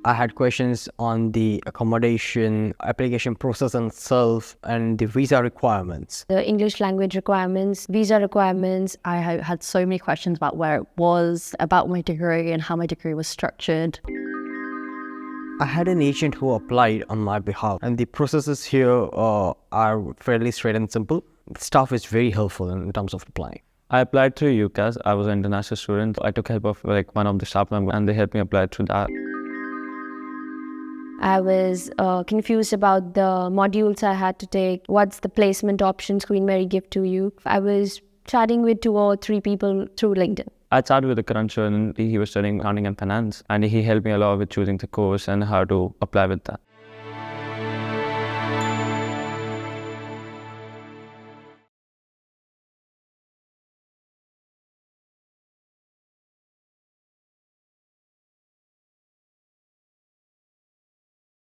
I had questions on the accommodation, application process itself, and the visa requirements. The English language requirements, visa requirements. I had so many questions about where it was, about my degree and how my degree was structured. I had an agent who applied on my behalf, and the processes here are fairly straight and simple. The staff is very helpful in terms of applying. I applied through UCAS. I was an international student. I took help of one of the staff members and they helped me apply through that. I was confused about the modules I had to take. What's the placement options Queen Mary give to you? I was chatting with 2 or 3 people through LinkedIn. I chatted with the current student. He was studying accounting and finance and he helped me a lot with choosing the course and how to apply with that.